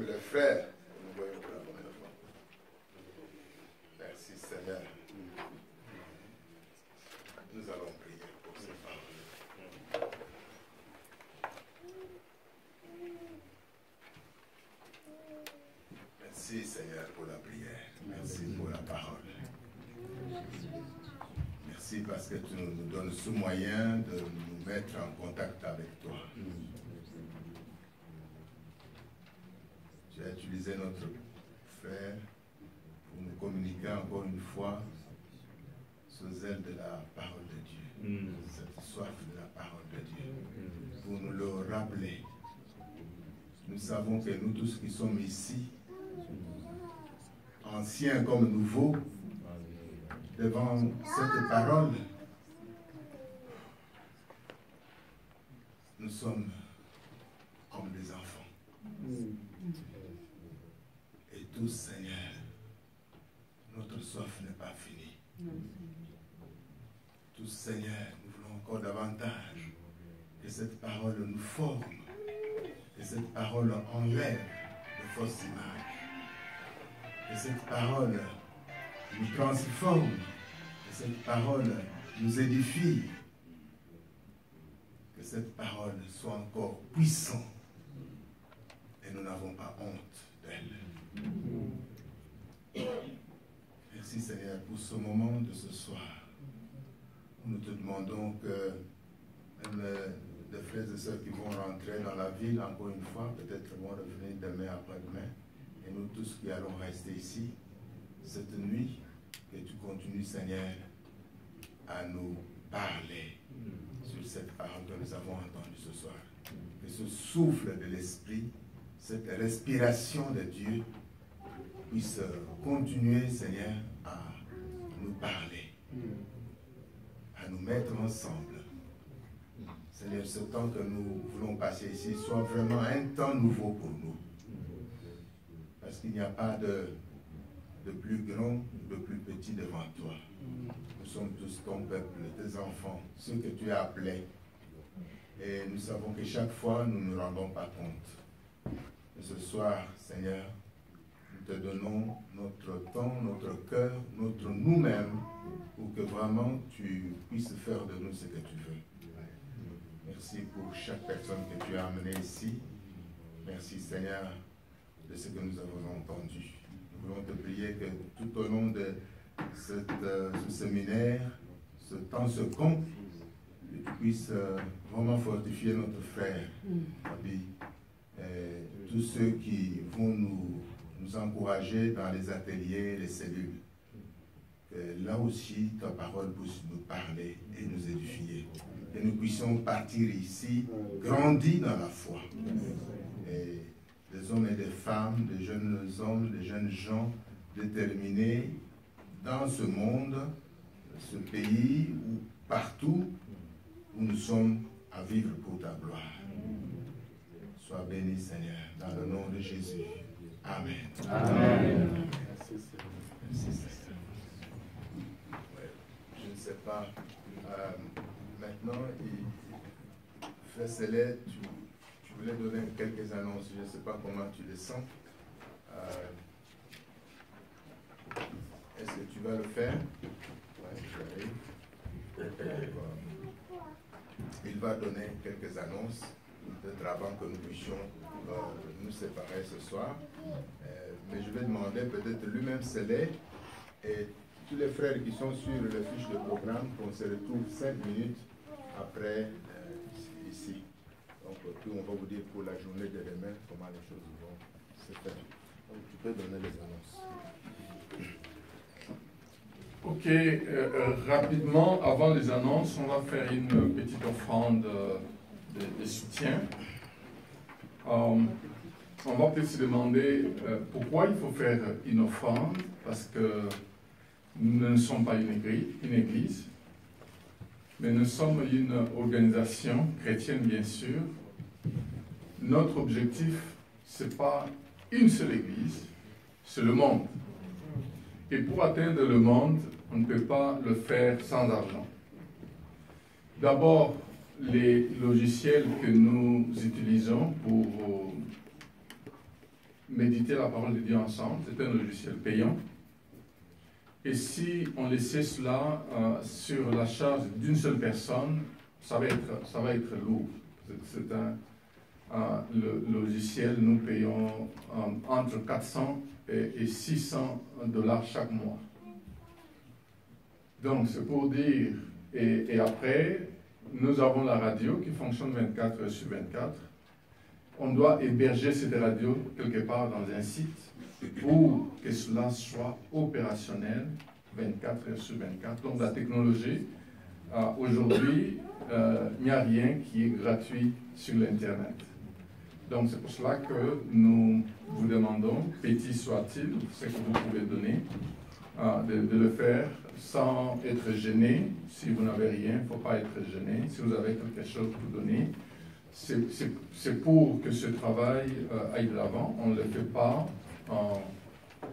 les frères que nous voyons pour la première fois. Merci Seigneur. Nous allons prier pour ces paroles. Merci Seigneur pour la prière. Merci pour la parole. Merci parce que tu nous donnes ce moyen de nous mettre en contact avec toi. Tu as utilisé notre frère pour nous communiquer encore une fois ce zèle de la parole de Dieu, cette soif de la parole de Dieu, pour nous le rappeler. Nous savons que nous tous qui sommes ici, anciens comme nouveaux, devant cette parole, nous sommes comme des enfants. Et tous, Seigneur, notre soif n'est pas finie. Tous, Seigneur, nous voulons encore davantage que cette parole nous forme, que cette parole enlève de fausses images, que cette parole nous transforme, que cette parole nous édifie, que cette parole soit encore puissante et nous n'avons pas honte d'elle. Merci Seigneur pour ce moment de ce soir. Nous te demandons que même les frères et sœurs qui vont rentrer dans la ville, encore une fois, peut-être vont revenir demain après-demain, et nous tous qui allons rester ici, cette nuit, que tu continues, Seigneur, à nous parler sur cette parole que nous avons entendue ce soir. Que ce souffle de l'Esprit, cette respiration de Dieu, puisse continuer, Seigneur, à nous parler, à nous mettre ensemble. Seigneur, ce temps que nous voulons passer ici soit vraiment un temps nouveau pour nous. Parce qu'il n'y a pas de plus grand, de plus petit devant toi. Nous sommes tous ton peuple, tes enfants, ceux que tu as appelés. Et nous savons que chaque fois, nous ne nous rendons pas compte. Et ce soir, Seigneur, nous te donnons notre temps, notre cœur, notre nous-mêmes, pour que vraiment tu puisses faire de nous ce que tu veux. Merci pour chaque personne que tu as amenée ici. Merci, Seigneur, de ce que nous avons entendu. Nous voulons te prier que tout au long de ce séminaire, ce temps second, que tu puisses vraiment fortifier notre frère, Abi, et tous ceux qui vont nous encourager dans les ateliers, les cellules. Que là aussi, ta parole puisse nous parler et nous édifier. Que nous puissions partir ici, grandis dans la foi. Et des hommes et des femmes, des jeunes hommes, des jeunes gens déterminés dans ce monde, ce pays, ou partout où nous sommes à vivre pour ta gloire. Sois béni, Seigneur, dans le nom de Jésus. Amen. Amen. Merci, Seigneur. Merci, Seigneur. Ouais, je ne sais pas. Maintenant, Frère Céleste, tu voulais donner quelques annonces. Je ne sais pas comment tu les sens. Est-ce que tu vas le faire? Oui, j'arrive. Il va donner quelques annonces, peut-être avant que nous puissions nous séparer ce soir. Mais je vais demander peut-être lui-même Céleste et tous les frères qui sont sur le fiche de programme qu'on se retrouve 5 minutes après ici. Donc puis on va vous dire pour la journée de demain comment les choses vont se faire. Donc tu peux donner les annonces. Ok, rapidement, avant les annonces, on va faire une petite offrande de soutien. On va peut-être se demander pourquoi il faut faire une offrande, parce que nous ne sommes pas une église, mais nous sommes une organisation chrétienne, bien sûr. Notre objectif, ce n'est pas une seule église, c'est le monde. Et pour atteindre le monde, on ne peut pas le faire sans argent. D'abord, les logiciels que nous utilisons pour méditer la parole de Dieu ensemble. C'est un logiciel payant. Et si on laissait cela sur la charge d'une seule personne, ça va être lourd. C'est le logiciel, nous payons entre 400 et 600 $ chaque mois. Donc, c'est pour dire, et après, nous avons la radio qui fonctionne 24 heures sur 24. On doit héberger cette radio quelque part dans un site pour que cela soit opérationnel 24 heures sur 24. Donc, la technologie, aujourd'hui, il n'y a rien qui est gratuit sur l'Internet. Donc, c'est pour cela que nous vous demandons, petit soit-il, ce que vous pouvez donner, de le faire sans être gêné. Si vous n'avez rien, il ne faut pas être gêné. Si vous avez quelque chose pour donner, c'est pour que ce travail aille de l'avant. On ne le fait pas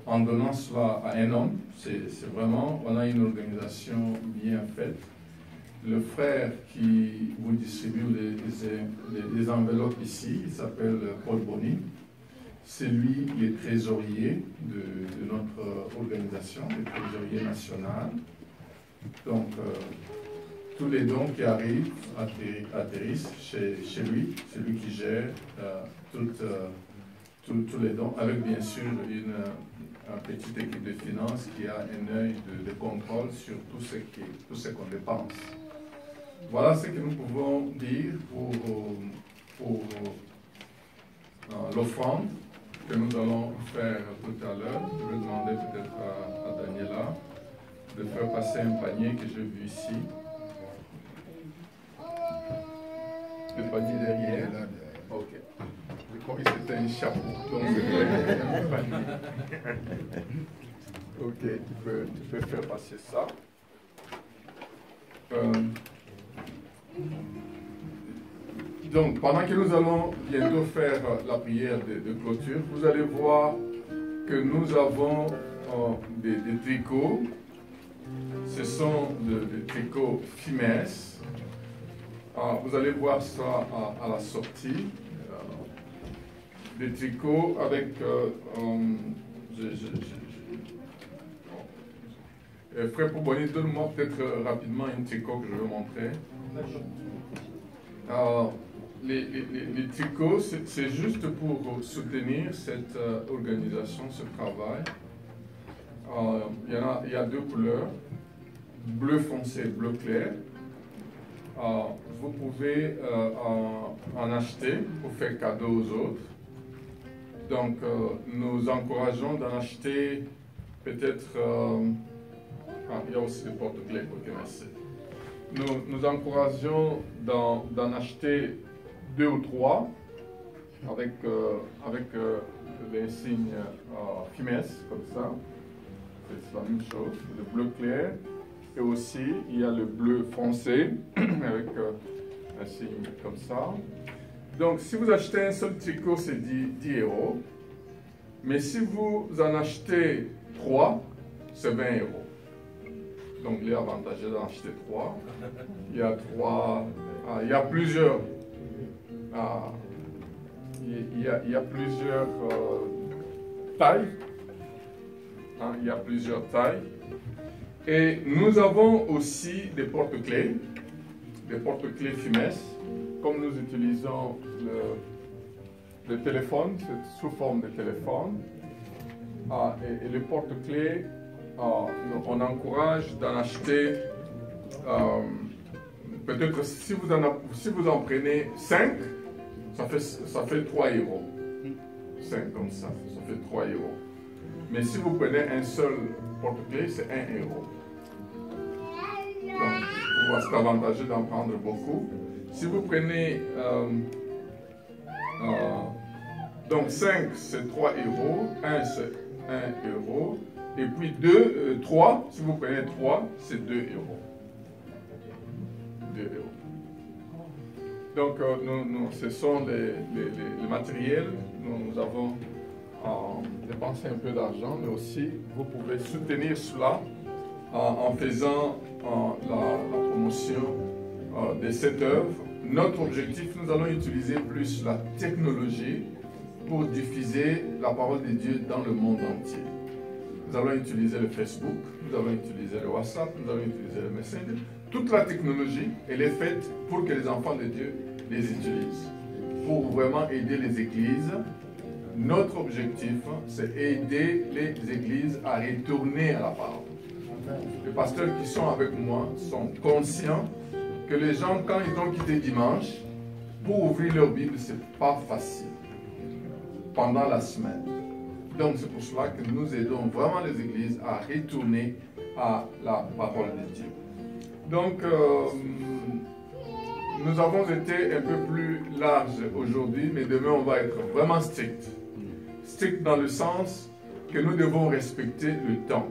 en donnant cela à un homme. C'est vraiment, on a une organisation bien faite. Le frère qui vous distribue les enveloppes ici, il s'appelle Paul Bonny. C'est lui qui est trésorier de notre organisation, le trésorier national. Donc, tous les dons qui arrivent atterrissent chez lui. C'est lui qui gère tous les dons, avec bien sûr une petite équipe de finances qui a un œil de contrôle sur tout ce qu'on dépense. Voilà ce que nous pouvons dire pour l'offrande que nous allons faire tout à l'heure. Je vais demander peut-être à Daniela de faire passer un panier que j'ai vu ici. Le panier derrière. Ok. Je crois que c'était un chapeau. Donc c'est un panier. Ok, tu peux faire passer ça. Donc, pendant que nous allons bientôt faire la prière de clôture, vous allez voir que nous avons des tricots. Ce sont des tricots Fimes. Vous allez voir ça à la sortie. Des tricots avec... Frère Pouboni, donne-moi peut-être rapidement un tricot que je vais montrer. Les tricots, c'est juste pour soutenir cette organisation, ce travail. Il y a deux couleurs, bleu foncé et bleu clair. Vous pouvez en acheter pour faire cadeau aux autres. Donc, nous encourageons d'en acheter peut-être... il y a aussi des porte-clés, ok, merci. Nous encourageons d'en acheter 2 ou 3 avec l'insigne Fimes, comme ça. C'est la même chose, le bleu clair. Et aussi, il y a le bleu foncé avec un signe comme ça. Donc, si vous achetez un seul tricot, c'est 10 €. Mais si vous en achetez 3, c'est 20 €. Donc, il est avantageux d'en acheter 3. Il y a 3. Il y a plusieurs. Il y a plusieurs tailles. Il y a plusieurs tailles. Et nous avons aussi des porte-clés. Des porte-clés Fimes. Comme nous utilisons le téléphone, c'est sous forme de téléphone. Et le porte-clés, on encourage d'en acheter, peut-être si vous en prenez 5, ça fait 3 €. 5 comme ça fait 3 €. Mais si vous prenez un seul porte-clés, c'est 1 €. Donc, c'est avantageux d'en prendre beaucoup. Si vous prenez, donc 5 c'est 3 €, 1 c'est 1 €. Et puis 3, si vous prenez 3, c'est 2 €. 2 €. Donc, ce sont les matériels. Nous avons dépensé un peu d'argent, mais aussi, vous pouvez soutenir cela en faisant la promotion de cette œuvre. Notre objectif, nous allons utiliser plus la technologie pour diffuser la parole de Dieu dans le monde entier. Nous allons utiliser le Facebook, nous allons utiliser le WhatsApp, nous allons utiliser le Messenger. Toute la technologie, elle est faite pour que les enfants de Dieu les utilisent, pour vraiment aider les églises. Notre objectif, c'est aider les églises à retourner à la parole. Les pasteurs qui sont avec moi sont conscients que les gens, quand ils ont quitté dimanche, pour ouvrir leur Bible, ce n'est pas facile pendant la semaine. Donc c'est pour cela que nous aidons vraiment les églises à retourner à la parole de Dieu. Donc nous avons été un peu plus larges aujourd'hui, mais demain on va être vraiment strict. Strict dans le sens que nous devons respecter le temps.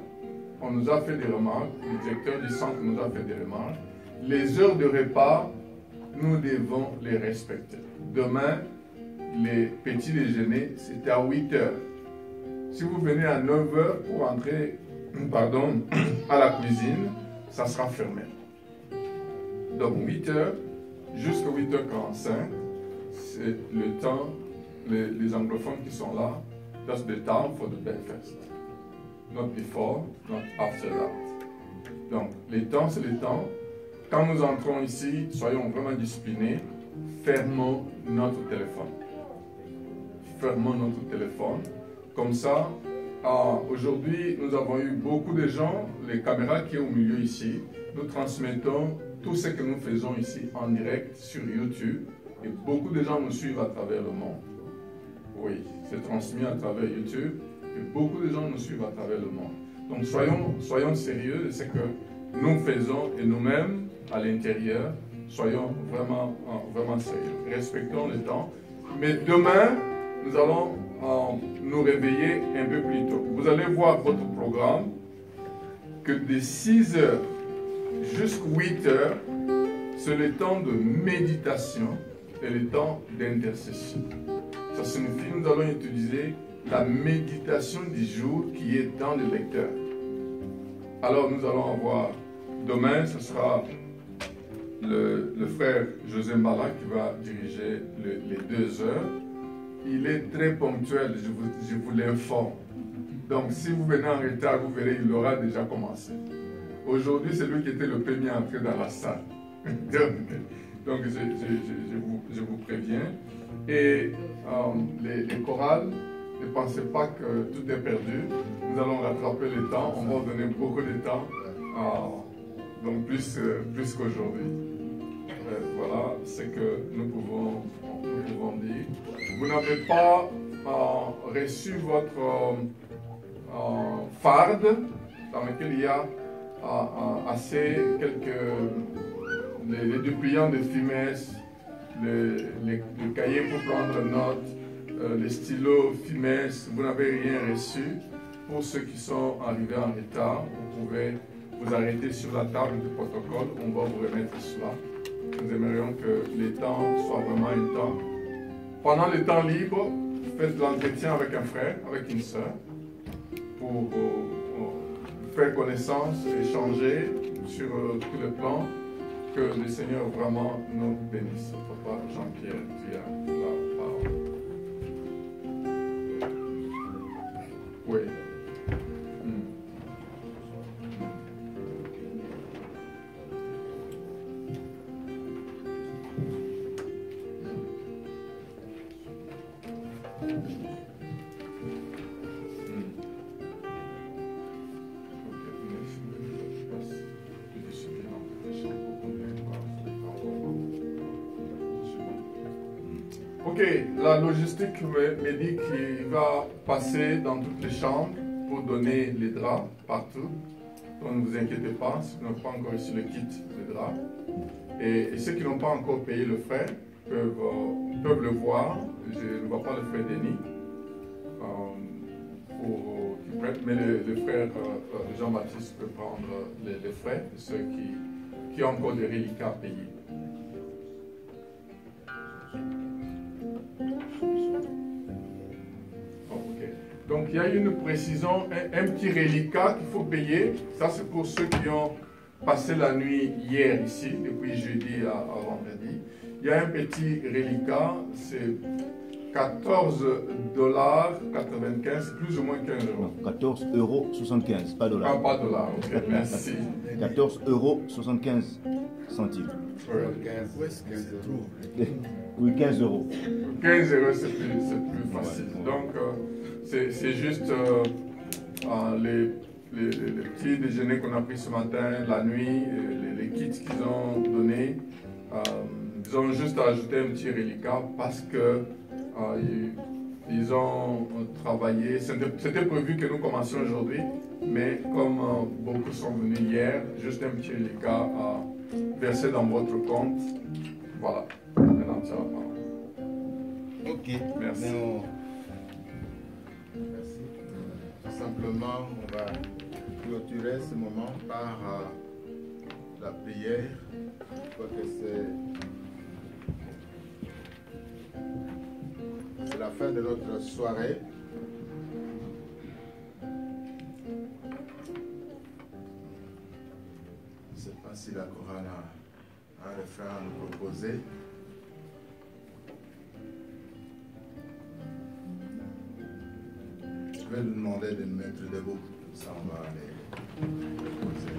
On nous a fait des remarques, le directeur du centre nous a fait des remarques. Les heures de repas, nous devons les respecter. Demain, les petits déjeuners, c'était à 8 heures. Si vous venez à 9 heures pour entrer à la cuisine, ça sera fermé. Donc 8 heures jusqu'à 8h45, c'est le temps, les anglophones qui sont là, that's the time for the breakfast. Not before, not after that. Donc les temps, c'est les temps. Quand nous entrons ici, soyons vraiment disciplinés, fermons notre téléphone. Fermons notre téléphone. Comme ça, aujourd'hui, nous avons eu beaucoup de gens, les caméras qui sont au milieu ici, nous transmettons tout ce que nous faisons ici en direct sur YouTube et beaucoup de gens nous suivent à travers le monde. Oui, c'est transmis à travers YouTube et beaucoup de gens nous suivent à travers le monde. Donc soyons sérieux de ce que nous faisons et nous-mêmes à l'intérieur, soyons vraiment sérieux. Respectons le temps. Mais demain, nous allons nous réveiller un peu plus tôt. Vous allez voir votre programme que de 6 heures jusqu'à 8 heures, c'est le temps de méditation et le temps d'intercession. Ça signifie que nous allons utiliser la méditation du jour qui est dans le lecteur. Alors nous allons avoir, demain, ce sera le frère José Mbala qui va diriger les 2 heures. Il est très ponctuel, je vous l'informe. Donc si vous venez en retard, vous verrez, il aura déjà commencé. Aujourd'hui, c'est lui qui était le premier à entrer dans la salle. Donc je vous préviens. Et les chorales, ne pensez pas que tout est perdu. Nous allons rattraper le temps, on va donner beaucoup de temps, donc plus qu'aujourd'hui. Voilà ce que nous pouvons dire. Vous n'avez pas reçu votre farde dans lequel il y a les dépliants de Fimès, les cahiers pour prendre note, les stylos Fimès. Vous n'avez rien reçu. Pour ceux qui sont arrivés en retard, vous pouvez vous arrêter sur la table du protocole. On va vous remettre cela. Nous aimerions que les temps soient vraiment un temps. Pendant le temps libre, faites l'entretien avec un frère, avec une sœur, pour faire connaissance, échanger sur tous les plans. Que le Seigneur vraiment nous bénisse. Papa Jean-Pierre, tu as la parole. Oui. Ok, la logistique me dit qu'il va passer dans toutes les chambres pour donner les draps partout. Donc ne vous inquiétez pas, ceux qui n'ont pas encore reçu le kit de draps. Et ceux qui n'ont pas encore payé le frais peuvent le voir. Je ne vois pas le frère Denis. Mais le frère Jean-Baptiste peut prendre les frais de ceux qui ont encore des reliquats à payer. Donc il y a une précision, un petit reliquat qu'il faut payer. Ça c'est pour ceux qui ont passé la nuit hier ici, depuis jeudi à vendredi. Il y a un petit reliquat, $14,95, plus ou moins 15 euros. 14,75 €, pas dollars. Ah, pas dollars, ok, merci. 14,75 €. Oui, 15 euros. 15 euros, c'est plus facile. Donc, c'est juste les petits déjeuners qu'on a pris ce matin, la nuit, les kits qu'ils ont donnés. Ils ont juste ajouté un petit reliquat parce que ils ont travaillé. C'était prévu que nous commencions aujourd'hui, mais comme beaucoup sont venus hier, juste un petit reliquat versé dans votre compte. Voilà. Maintenant, ça va. Ok. Merci. Merci. Tout simplement, on va clôturer ce moment par la prière. Je crois que c'est la fin de notre soirée. Je ne sais pas si la chorale a un refrain à nous proposer. Je vais nous demander de nous mettre debout. Comme ça, on va aller proposer.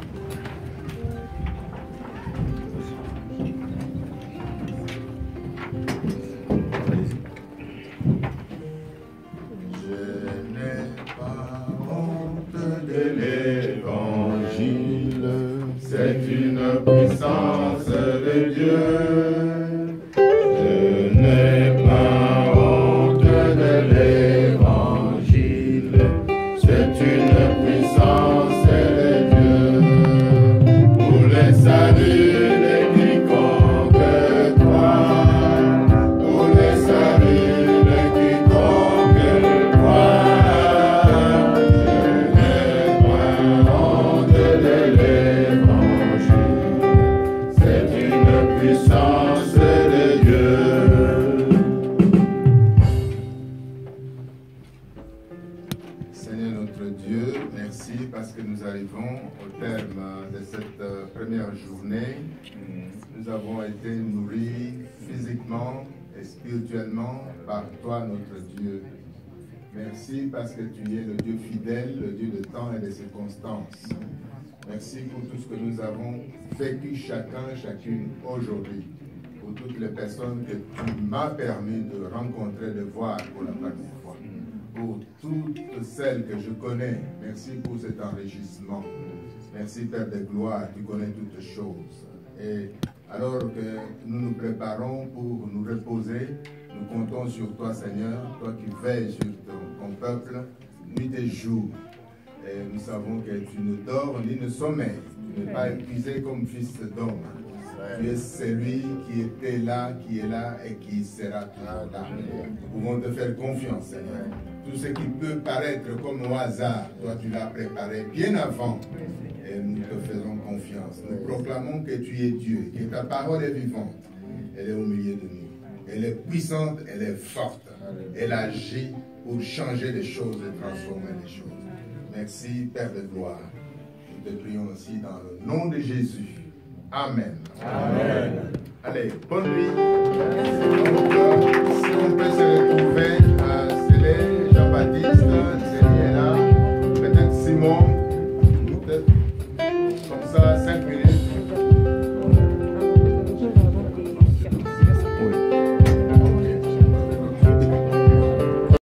Je n'ai pas honte de l'évangile, c'est une puissance de Dieu. Je n'ai pas honte de l'évangile, c'est une puissance de Dieu. Pour le salut de quiconque croit, pour le salut de quiconque croit. Je n'ai pas honte de l'évangile, c'est une puissance de Dieu. Seigneur notre Dieu, merci parce que nous arrivons au terme de cette première journée. Nous avons été nourris physiquement et spirituellement par toi, notre Dieu. Merci parce que tu es le Dieu fidèle, le Dieu de temps et de circonstances. Merci pour tout ce que nous avons vécu chacune aujourd'hui. Pour toutes les personnes que tu m'as permis de rencontrer, de voir pour la première fois. Pour toutes celles que je connais, merci pour cet enrichissement. Merci Père de gloire, tu connais toutes choses. Et alors que nous nous préparons pour nous reposer, nous comptons sur toi Seigneur, toi qui veilles sur ton peuple, nuit et jour. Et nous savons que tu ne dors ni ne sommeilles, tu n'es pas épuisé comme fils d'homme. Tu es celui qui était là, qui est là et qui sera toujours là. Nous pouvons te faire confiance, Seigneur. Tout ce qui peut paraître comme au hasard, toi tu l'as préparé bien avant. Et nous te faisons confiance. Nous proclamons que tu es Dieu, que ta parole est vivante. Elle est au milieu de nous. Elle est puissante, elle est forte. Elle agit pour changer les choses et transformer les choses. Merci, Père de gloire. Nous te prions aussi dans le nom de Jésus. Amen. Amen. Allez, bonne nuit. Donc, si on peut se retrouver.